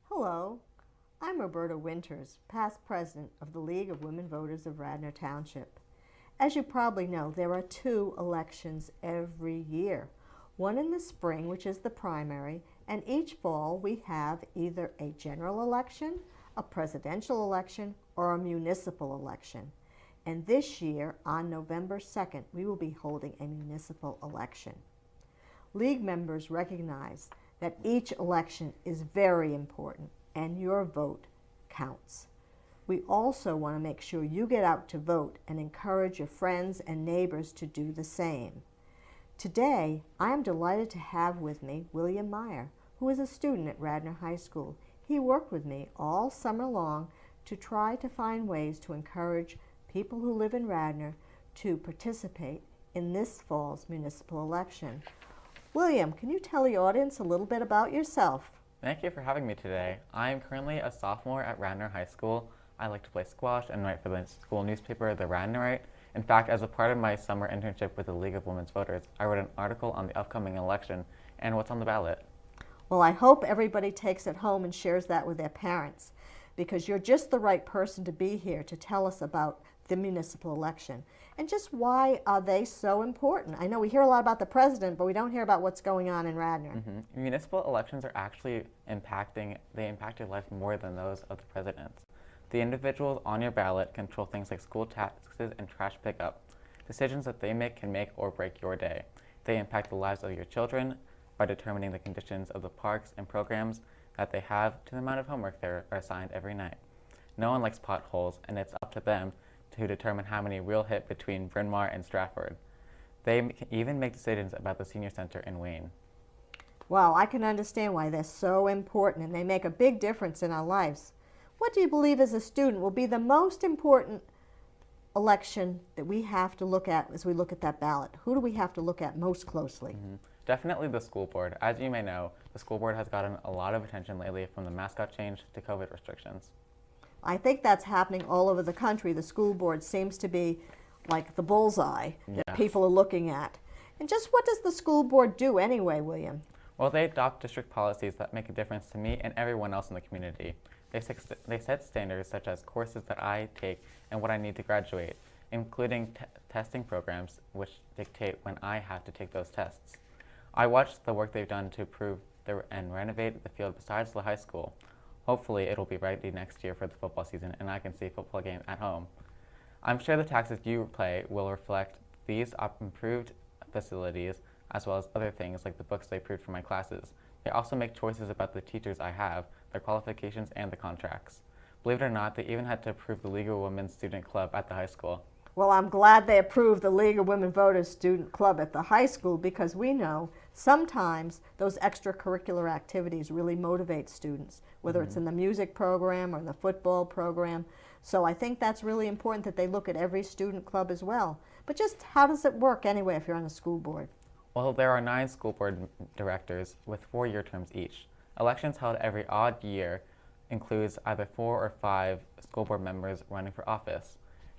Hello, I'm Roberta Winters, past president of the League of Women Voters of Radnor Township. As you probably know, there are 2 elections every year. One in the spring, which is the primary, and each fall we have either a general election, a presidential election, or a municipal election. And this year, on November 2nd, we will be holding a municipal election. League members recognize that each election is very important and your vote counts. We also want to make sure you get out to vote and encourage your friends and neighbors to do the same. Today, I am delighted to have with me William Meyer, who is a student at Radnor High School. He worked with me all summer long to try to find ways to encourage people who live in Radnor to participate in this fall's municipal election. William, can you tell the audience a little bit about yourself? Thank you for having me today. I am currently a sophomore at Radnor High School. I like to play squash and write for the school newspaper, the Radnorite. In fact, as a part of my summer internship with the League of Women's Voters, I wrote an article on the upcoming election and what's on the ballot. Well, I hope everybody takes it home and shares that with their parents, because you're just the right person to be here to tell us about the municipal election and just why are they so important. I know we hear a lot about the president, but we don't hear about what's going on in Radnor. Municipal elections are actually impact your life more than those of the president's. The individuals on your ballot control things like school taxes and trash pickup. Decisions that they make can make or break your day. They impact the lives of your children by determining the conditions of the parks and programs that they have to the amount of homework they are assigned every night. No one likes potholes, and it's up to them to determine how many we'll hit between Bryn Mawr and Stratford. They even make decisions about the senior center in Wayne. Well, I can understand why they're so important, and they make a big difference in our lives. What do you believe as a student will be the most important election that we have to look at as we look at that ballot? Who do we have to look at most closely? Definitely the school board. As you may know, the school board has gotten a lot of attention lately, from the mascot change to COVID restrictions. I think that's happening all over the country. The school board seems to be like the bullseye that people are looking at. And just what does the school board do anyway, William? Well, they adopt district policies that make a difference to me and everyone else in the community. They set standards such as courses that I take and what I need to graduate, including testing programs which dictate when I have to take those tests. I watched the work they've done to improve and renovate the field besides the high school. Hopefully it'll be ready next year for the football season and I can see a football game at home. I'm sure the taxes you pay will reflect these improved facilities, as well as other things like the books they approved for my classes. They also make choices about the teachers I have, their qualifications, and the contracts. Believe it or not, they even had to approve the League of Women's Student Club at the high school. Well, I'm glad they approved the League of Women Voters Student Club at the high school, because we know sometimes those extracurricular activities really motivate students, whether it's in the music program or the football program. So I think that's really important that they look at every student club as well. But just how does it work anyway if you're on the school board? Well, there are 9 school board directors with 4-year terms each. Elections held every odd year includes either 4 or 5 school board members running for office.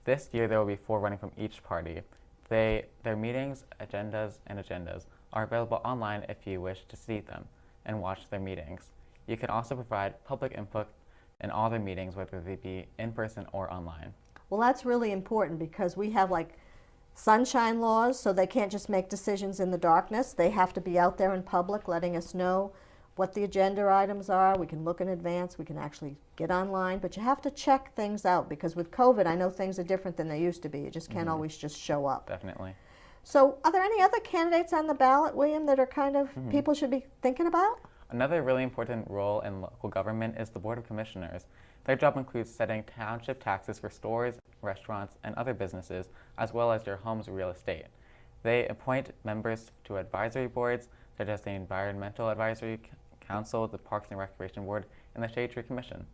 This year there will be 4 running from each party. Their meetings, agendas are available online if you wish to see them and watch their meetings. You can also provide public input in all their meetings, whether they be in person or online. Well, that's really important, because we have like sunshine laws, so they can't just make decisions in the darkness. They have to be out there in public letting us know what the agenda items are. We can look in advance, we can actually get online, but you have to check things out, because with COVID, I know things are different than they used to be. You just can't always just show up. Definitely. So are there any other candidates on the ballot, William, that are kind of people should be thinking about? Another really important role in local government is the Board of Commissioners. Their job includes setting township taxes for stores, restaurants, and other businesses, as well as your home's real estate. They appoint members to advisory boards, such as the Environmental Advisory Council, the Parks and Recreation Board, and the Shade Tree Commission.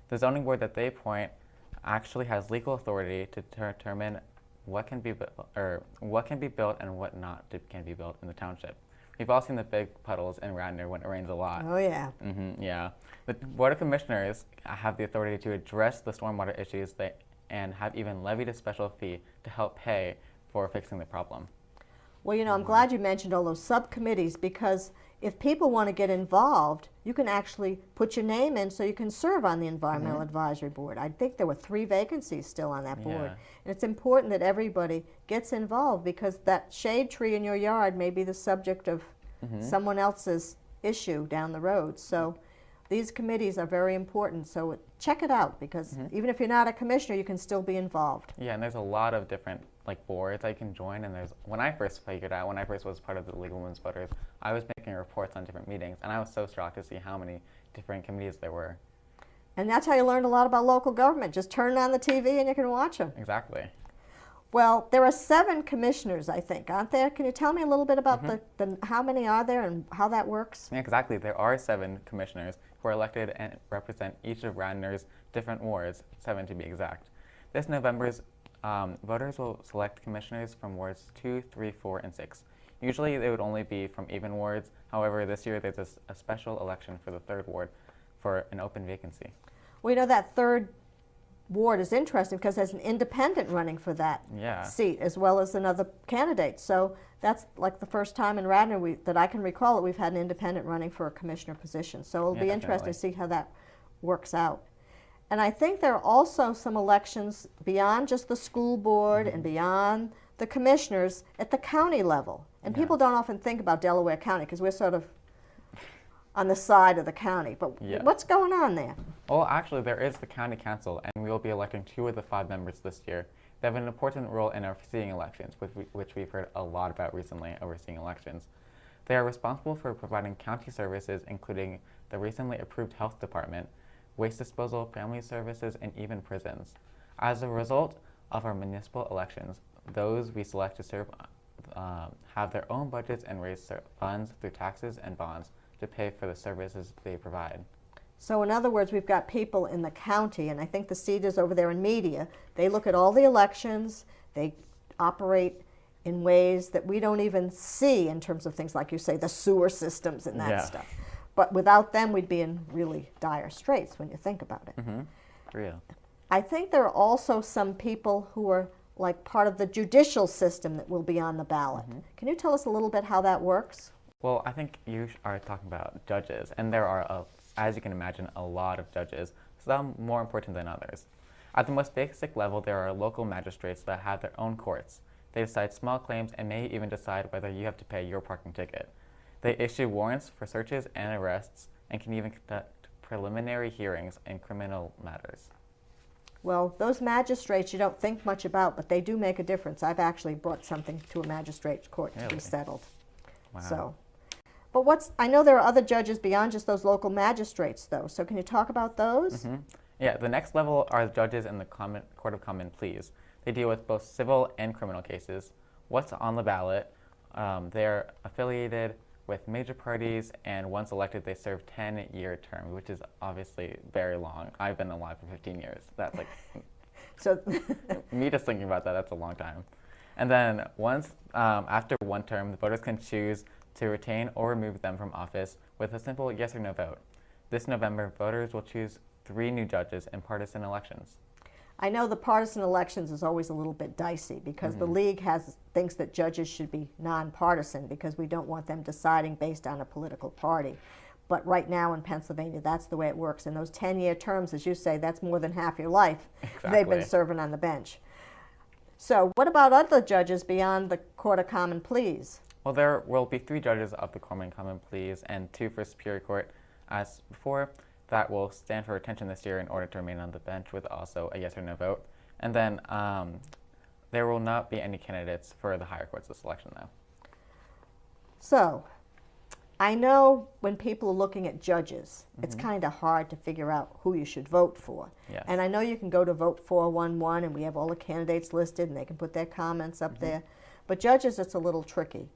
The zoning board that they appoint actually has legal authority to determine what can be built and what can be built in the township. We've all seen the big puddles in Radnor when it rains a lot. Oh, yeah. Yeah. The Board of Commissioners have the authority to address the stormwater issues and have even levied a special fee to help pay for fixing the problem. Well, I'm glad you mentioned all those subcommittees, because if people want to get involved, you can actually put your name in so you can serve on the Environmental Advisory Board. I think there were 3 vacancies still on that board. And it's important that everybody gets involved, because that shade tree in your yard may be the subject of someone else's issue down the road. So these committees are very important. So check it out, because even if you're not a commissioner, you can still be involved. Yeah, and there's a lot of different boards I can join, and when I first was part of the League of Women's Voters, I was making reports on different meetings, and I was so shocked to see how many different committees there were. And that's how you learned a lot about local government. Just turn on the TV and you can watch them. Exactly. Well, there are 7 commissioners, I think, aren't there? Can you tell me a little bit about the how many are there and how that works? Yeah, exactly. There are 7 commissioners who are elected and represent each of Radnor's different wards, 7 to be exact. This November's voters will select commissioners from wards 2, 3, 4, and 6. Usually they would only be from even wards. However, this year there's a special election for the 3rd ward for an open vacancy. Well, that 3rd ward is interesting because there's an independent running for that seat, as well as another candidate. So that's like the first time in Radnor that I can recall that we've had an independent running for a commissioner position. So it'll be interesting to see how that works out. And I think there are also some elections beyond just the school board and beyond the commissioners at the county level. And people don't often think about Delaware County because we're sort of on the side of the county. But what's going on there? Well, actually, there is the county council, and we will be electing 2 of the 5 members this year. They have an important role in overseeing elections, which we've heard a lot about recently, overseeing elections. They are responsible for providing county services, including the recently approved health department, waste disposal, family services, and even prisons. As a result of our municipal elections, those we select to serve have their own budgets and raise funds through taxes and bonds to pay for the services they provide. So in other words, we've got people in the county, and I think the seat is over there in media. They look at all the elections. They operate in ways that we don't even see in terms of things like you say, the sewer systems and that stuff. But without them, we'd be in really dire straits when you think about it. Real. I think there are also some people who are like part of the judicial system that will be on the ballot. Can you tell us a little bit how that works? Well, I think you are talking about judges, and there are, as you can imagine, a lot of judges, some more important than others. At the most basic level, there are local magistrates that have their own courts. They decide small claims and may even decide whether you have to pay your parking ticket. They issue warrants for searches and arrests and can even conduct preliminary hearings in criminal matters. Well, those magistrates you don't think much about, but they do make a difference. I've actually brought something to a magistrate's court to be settled. Wow. So, but I know there are other judges beyond just those local magistrates, though. So can you talk about those? Yeah, the next level are the judges in the Court of Common Pleas. They deal with both civil and criminal cases. What's on the ballot? They're affiliated with major parties, and once elected, they serve 10-year terms, which is obviously very long. I've been alive for 15 years. That's like, so me just thinking about that, that's a long time. And then once, after one term, the voters can choose to retain or remove them from office with a simple yes or no vote. This November, voters will choose 3 new judges in partisan elections. I know the partisan elections is always a little bit dicey because the league thinks that judges should be nonpartisan because we don't want them deciding based on a political party. But right now in Pennsylvania, that's the way it works. And those 10-year terms, as you say, that's more than half your life they've been serving on the bench. So what about other judges beyond the Court of Common Pleas? Well, there will be 3 judges of the Court of Common Pleas and 2 for Superior Court as before. That will stand for retention this year in order to remain on the bench with also a yes or no vote. And then there will not be any candidates for the higher courts this election, though. So I know when people are looking at judges, it's kind of hard to figure out who you should vote for. Yes. And I know you can go to Vote 411 and we have all the candidates listed and they can put their comments up there. But judges, it's a little tricky.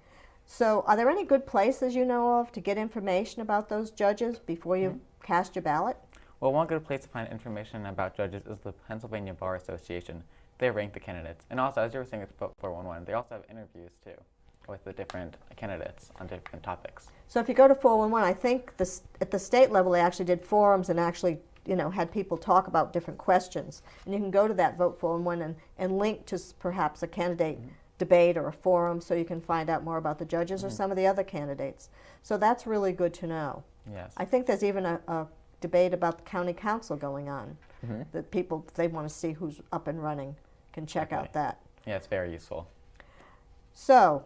So are there any good places you know of to get information about those judges before you cast your ballot? Well, one good place to find information about judges is the Pennsylvania Bar Association. They rank the candidates. And also, as you were saying with Vote 411, they also have interviews, too, with the different candidates on different topics. So if you go to 411, I think at the state level they actually did forums and actually had people talk about different questions. And you can go to that Vote 411 and link to perhaps a candidate debate or a forum so you can find out more about the judges or some of the other candidates. So that's really good to know. Yes. I think there's even a debate about the county council going on that people, if they want to see who's up and running, can check out that. Yeah, it's very useful. So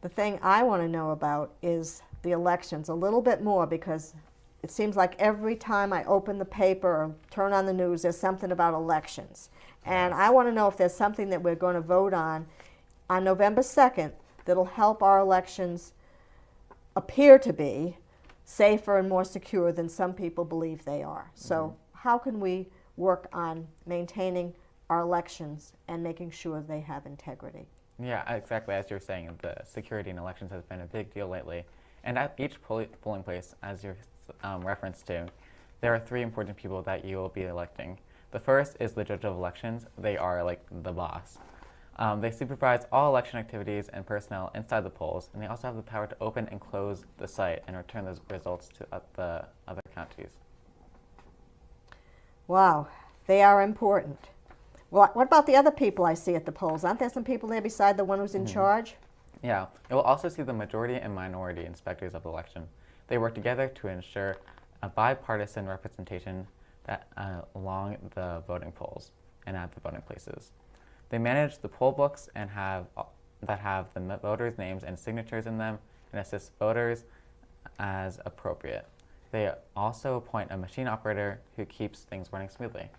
the thing I want to know about is the elections a little bit more, because it seems like every time I open the paper or turn on the news, there's something about elections. And I want to know if there's something that we're going to vote on November 2nd that'll help our elections appear to be safer and more secure than some people believe they are. So how can we work on maintaining our elections and making sure they have integrity? Yeah, exactly. As you're saying, the security in elections has been a big deal lately. And at each polling place, as you're referenced to, there are 3 important people that you will be electing. The first is the judge of elections. They are like the boss. They supervise all election activities and personnel inside the polls, and they also have the power to open and close the site and return those results to the other counties. Wow, they are important. Well, what about the other people I see at the polls? Aren't there some people there beside the one who's in charge? Yeah, it will also see the majority and minority inspectors of the election. They work together to ensure a bipartisan representation that, along the voting polls and at the voting places. They manage the poll books and have the voters' names and signatures in them and assist voters as appropriate. They also appoint a machine operator who keeps things running smoothly.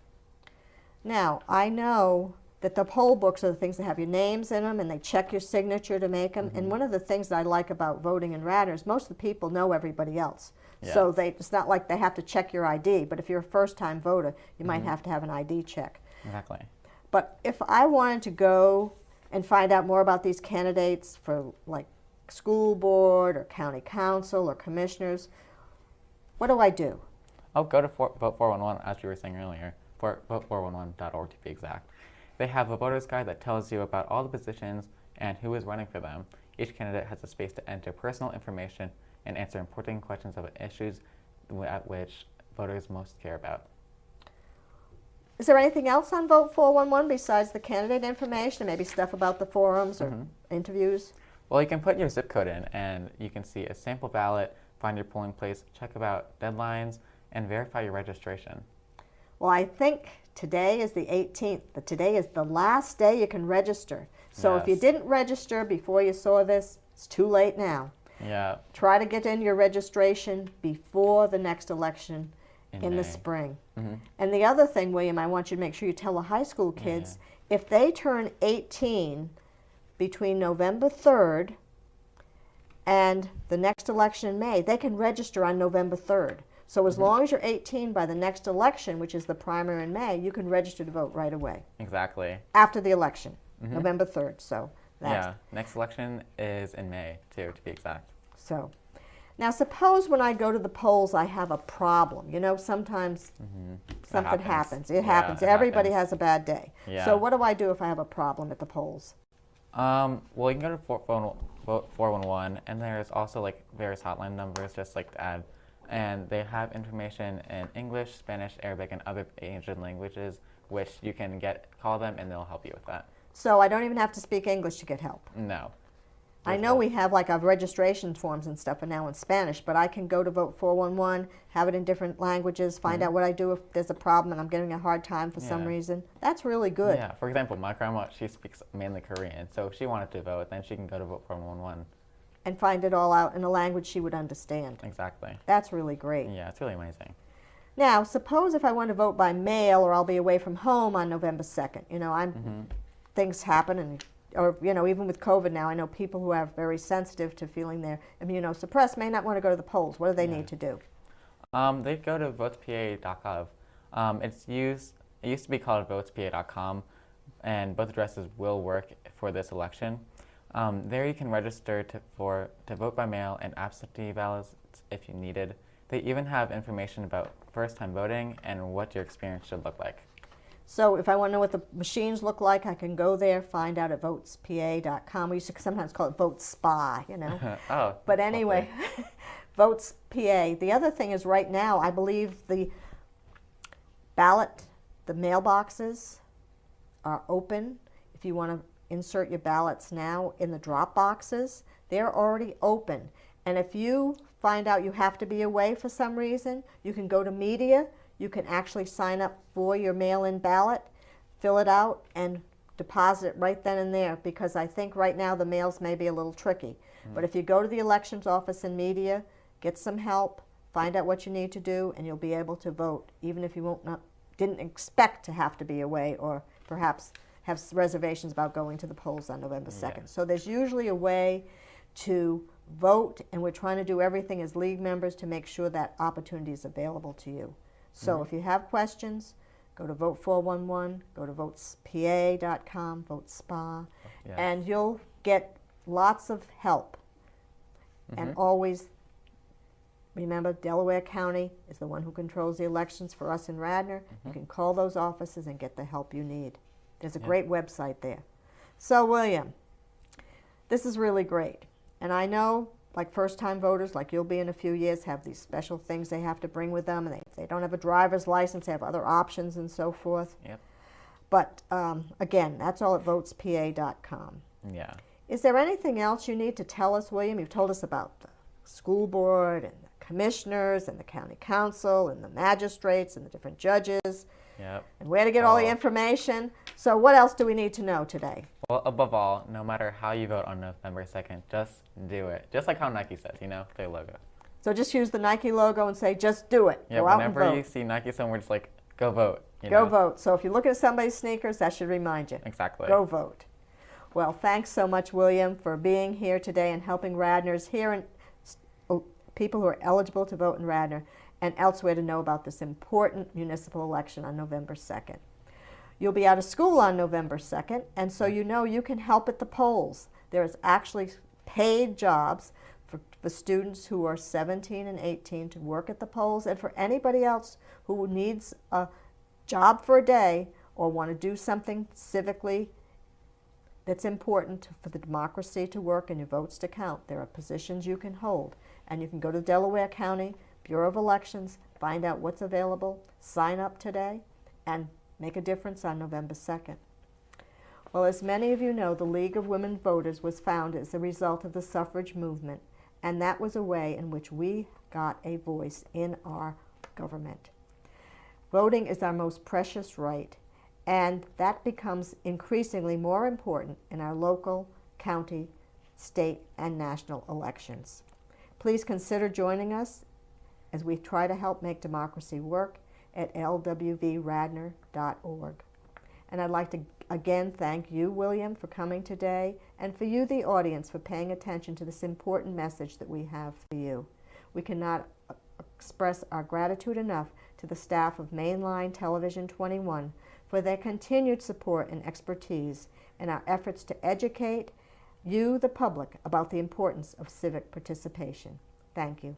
Now, I know that the poll books are the things that have your names in them, and they check your signature to make them. And one of the things that I like about voting in Radnor is most of the people know everybody else. Yeah. So it's not like they have to check your ID, but if you're a first-time voter, you might have to have an ID check. Exactly. But if I wanted to go and find out more about these candidates for like school board or county council or commissioners, what do I do? Oh, go to Vote 411, as you were saying earlier, vote411.org to be exact. They have a voter's guide that tells you about all the positions and who is running for them. Each candidate has a space to enter personal information and answer important questions about issues at which voters most care about. Is there anything else on Vote 411 besides the candidate information, maybe stuff about the forums or interviews? Well, you can put your zip code in, and you can see a sample ballot, find your polling place, check about deadlines, and verify your registration. Well, I think today is the 18th, but today is the last day you can register. So if you didn't register before you saw this, it's too late now. Yeah. Try to get in your registration before the next election in the spring. And the other thing, William, I want you to make sure you tell the high school kids, if they turn 18 between November 3rd and the next election in May, they can register on November 3rd. So as long as you're 18 by the next election, which is the primary in May, you can register to vote right away. Exactly. After the election, November 3rd. So yeah, next election is in May, too, to be exact. So, now suppose when I go to the polls I have a problem. You know, sometimes something happens. It happens. Everybody has a bad day. Yeah. So what do I do if I have a problem at the polls? Well, you can go to Vote 411, and there's also like various hotline numbers just like to add. And they have information in English, Spanish, Arabic, and other Asian languages, which you can call them, and they'll help you with that. So I don't even have to speak English to get help? No. I know we have like our registration forms and stuff are now in Spanish, but I can go to Vote 411, have it in different languages, find out what I do if there's a problem and I'm getting a hard time for some reason. That's really good. Yeah, for example, my grandma, she speaks mainly Korean, so if she wanted to vote, then she can go to Vote 411. And find it all out in a language she would understand. Exactly. That's really great. Yeah, it's really amazing. Now, suppose if I want to vote by mail or I'll be away from home on November 2nd. You know, things happen, or you know, even with COVID now, I know people who are very sensitive to feeling they're immunosuppressed may not want to go to the polls. What do they need to do? They go to votespa.gov. It used to be called votespa.com, and both addresses will work for this election. There you can register to vote by mail and absentee ballots if you needed. They even have information about first-time voting and what your experience should look like. So if I want to know what the machines look like, I can go there, find out at votespa.com. We used to sometimes call it Vote Spa, you know. Oh, but anyway, Votes PA. The other thing is right now, I believe the mailboxes are open. If you want to insert your ballots now in the drop boxes, they're already open. And if you find out you have to be away for some reason, you can go to media. You can actually sign up for your mail-in ballot, fill it out, and deposit it right then and there, because I think right now the mails may be a little tricky. But if you go to the elections office in media, get some help, find out what you need to do, and you'll be able to vote, even if you didn't expect to have to be away, or perhaps have reservations about going to the polls on November 2nd. Yeah. So there's usually a way to vote, and we're trying to do everything as league members to make sure that opportunity is available to you. So if you have questions, go to Vote 411, go to votespa.com, Vote SPA, Yes. and you'll get lots of help. And always remember, Delaware County is the one who controls the elections for us in Radnor. You can call those offices and get the help you need. There's a great website there. So, William, this is really great. And I know, like first-time voters, like you'll be in a few years, have these special things they have to bring with them. And if they don't have a driver's license, they have other options and so forth. Yep. But, again, that's all at votespa.com. Yeah. Is there anything else you need to tell us, William? You've told us about the school board and the commissioners and the county council and the magistrates and the different judges. Yep. And where to get all the information. So what else do we need to know today? Well, above all, no matter how you vote on November 2nd, just do it. Just like how Nike says, you know, their logo. So just use the Nike logo and say, just do it. Yeah, Go out and whenever vote. you see Nike somewhere, just like, go vote. Go vote. So if you look at somebody's sneakers, that should remind you. Exactly. Go vote. Well, thanks so much, William, for being here today and helping Radnors here and people who are eligible to vote in Radnor and elsewhere to know about this important municipal election on November 2nd. You'll be out of school on November 2nd, and so you know you can help at the polls. There's actually paid jobs for students who are 17 and 18 to work at the polls, and for anybody else who needs a job for a day or want to do something civically that's important for the democracy to work and your votes to count. There are positions you can hold, and you can go to Delaware County Bureau of Elections, find out what's available, sign up today, and make a difference on November 2nd. Well, as many of you know, the League of Women Voters was founded as a result of the suffrage movement, and that was a way in which we got a voice in our government. Voting is our most precious right, and that becomes increasingly more important in our local, county, state, and national elections. Please consider joining us as we try to help make democracy work at LWVRadnor.org. And I'd like to again thank you, William, for coming today, and for you, the audience, for paying attention to this important message that we have for you. We cannot express our gratitude enough to the staff of Mainline Television 21 for their continued support and expertise in our efforts to educate you, the public, about the importance of civic participation. Thank you.